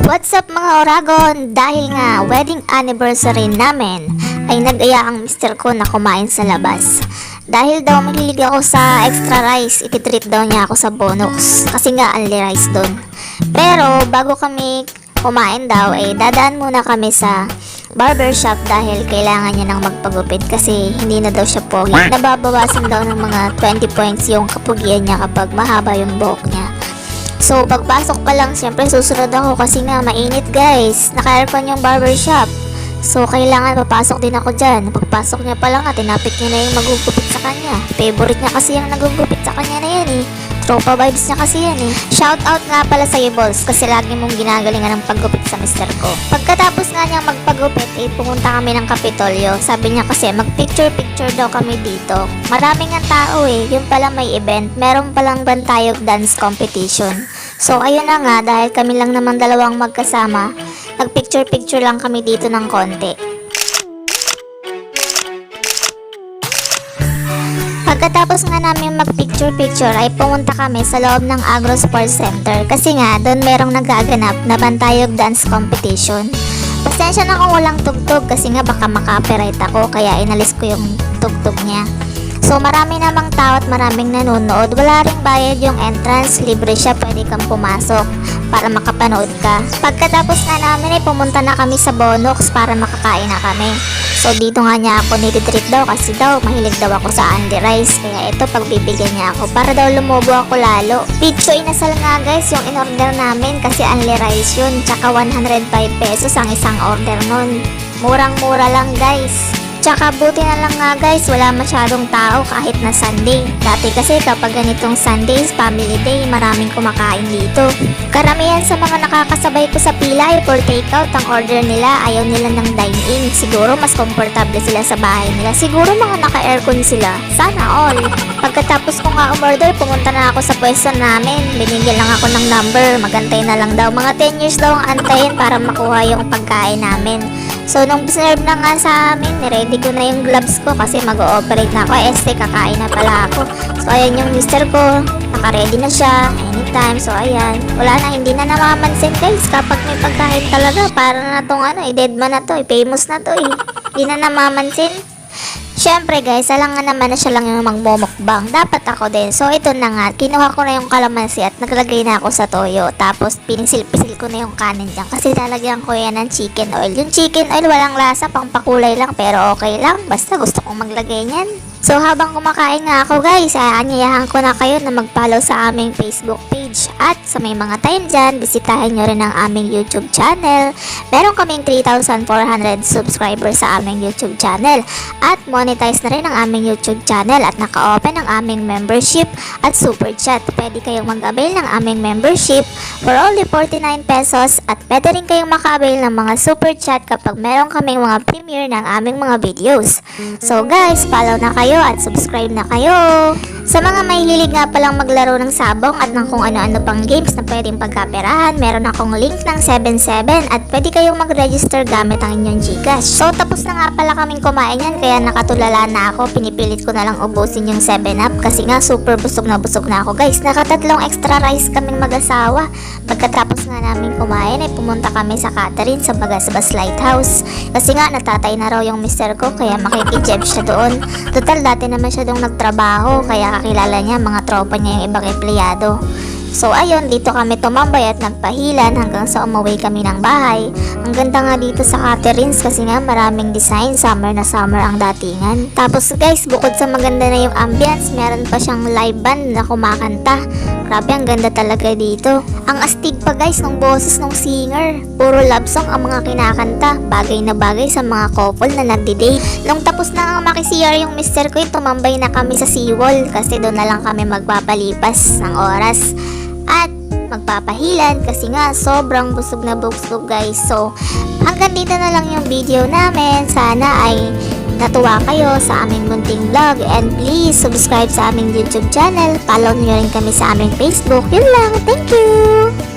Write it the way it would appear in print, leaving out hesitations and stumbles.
What's up mga Oragon? Dahil nga wedding anniversary namin ay nag-aya ang mister ko na kumain sa labas. Dahil daw mahilig ako sa extra rice, ititreat daw niya ako sa bonus kasi nga only rice doon. Pero bago kami kumain daw ay dadaan muna kami sa barbershop dahil kailangan niya nang magpagupit kasi hindi na daw siya pogi. Nababawasan daw ng mga 20 points yung kapugian niya kapag mahaba yung buhok niya. So, pagpasok pa lang, siyempre susunod ako kasi nga mainit guys. Naka-aircon yung barbershop. So, kailangan papasok din ako dyan. Pagpasok niya pa lang, tinapit niya na yung magugupit sa kanya. Favorite niya kasi yung nagugupit sa kanya na yan eh. Tropa vibes niya kasi yan eh. Shout out nga pala sa iyo, Balls, kasi lagi mong ginagalingan ng paggupit sa mister ko. Pagkatapos nga niyang magpagupit, pumunta kami ng Kapitolyo. Sabi niya kasi mag-picture-picture daw kami dito. Maraming ang tao eh. Yung pala may event. Meron palang bantayog dance competition. So, ayun na nga, dahil kami lang naman dalawang magkasama, nag-picture-picture lang kami dito ng konti. Pagkatapos nga namin mag-picture-picture ay pumunta kami sa loob ng Agro Sports Center kasi nga doon merong nagaganap na bantayog dance competition. Pasensya na kung walang tugtog kasi nga baka maka-copyright ako kaya inalis ko yung tugtog niya. So marami namang tao at maraming nanonood. Wala ring bayad yung entrance, libre siya, pwede kang pumasok para makapanood ka. Pagkatapos nga namin ay pumunta na kami sa Bonox para makakain na kami. So dito nga niya ako nititreat daw kasi daw mahilig daw ako sa Andy Rice. Kaya ito pagbibigyan niya ako para daw lumubo ako lalo. Pizza inasal nga guys yung in-order namin kasi Andy Rice yun. Tsaka 105 pesos ang isang order nun. Murang-mura lang guys. Tsaka buti na lang nga guys, wala masyadong tao kahit na Sunday. Dati kasi kapag ganitong Sundays, family day, maraming kumakain dito. Karamihan sa mga nakakasabay ko sa pila ay for takeout ang order nila, ayaw nila ng dine-in. Siguro mas komportable sila sa bahay nila. Siguro mga naka-aircon sila. Sana all. Pagkatapos ko nga umorder, pumunta na ako sa pwesto namin. Binigyan lang ako ng number, magantay na lang daw. Mga 10 years daw ang antayin para makuha yung pagkain namin. So, nung serve na nga sa amin, niready ko na yung gloves ko kasi mag-ooperate na ako. Kakain na pala ako. So, ayan yung mister ko. Naka-ready na siya. Anytime. So, ayan. Wala na, hindi na namamansin guys. Kapag may pagkain talaga, para na tong dead man na to. Famous na to eh. Hindi na namamansin. Siyempre guys, alam nga naman na siya lang yung magmumukbang. Dapat ako din. So ito na nga, kinuha ko na yung kalamansi at naglagay na ako sa toyo. Tapos pinisil-pisil ko na yung kanin dyan kasi lalagyan ko yan ng chicken oil. Yung chicken oil walang lasa, pang pakulay lang pero okay lang. Basta gusto kong maglagay niyan. So habang kumakain nga ako guys, aanyayahan ko na kayo na mag-follow sa aming Facebook page. At sa may mga time dyan, bisitahin nyo rin ang aming YouTube channel. Meron kaming 3,400 subscribers sa aming YouTube channel. At monetize na rin ang aming YouTube channel at naka-open ang aming membership at super chat. Pwede kayong mag-avail ng aming membership for only 49 pesos at pwede rin kayong maka-avail ng mga super chat kapag meron kaming mga premiere ng aming mga videos. So guys, follow na kayo at subscribe na kayo. Sa mga mahilig nga palang maglaro ng sabong at ng kung ano-ano pang games na pwedeng pagkaperahan, meron akong link ng 77 at pwede kayong mag-register gamit ang inyong Gcash. So tapos na nga pala kaming kumain yan kaya nakatulala na ako. Pinipilit ko na lang ubusin yung 7up kasi nga super busog na ako guys. Nakatatlong extra rice kaming mag-asawa. Pagkatapos nga namin kumain ay pumunta kami sa Catherine sa Bagasbas Lighthouse. Kasi nga natatay na raw yung mister ko kaya makikijeb siya doon. Total dati naman siya doon nagtrabaho kaya kakilala niya mga tropa niya yung ibang empleyado. So ayun, dito kami tumambay at nagpahilan hanggang sa umuwi kami ng bahay. Ang ganda nga dito sa Catherine's kasi nga maraming design, summer na summer ang datingan. Tapos guys, bukod sa maganda na yung ambience, meron pa siyang live band na kumakanta. Grabe, ang ganda talaga dito. Ang astig pa guys ng boses ng singer. Puro love song ang mga kinakanta. Bagay na bagay sa mga couple na nagdi-date. Nung tapos na ang makisiyar yung mister ko, tumambay na kami sa seawall kasi doon na lang kami magpapalipas ng oras. At magpapahilan kasi nga sobrang busog na busog guys. So hanggang dito na lang yung video namin. Sana ay natuwa kayo sa aming munting vlog and please subscribe sa aming YouTube channel. Follow nyo rin kami sa aming Facebook. Yun lang, thank you!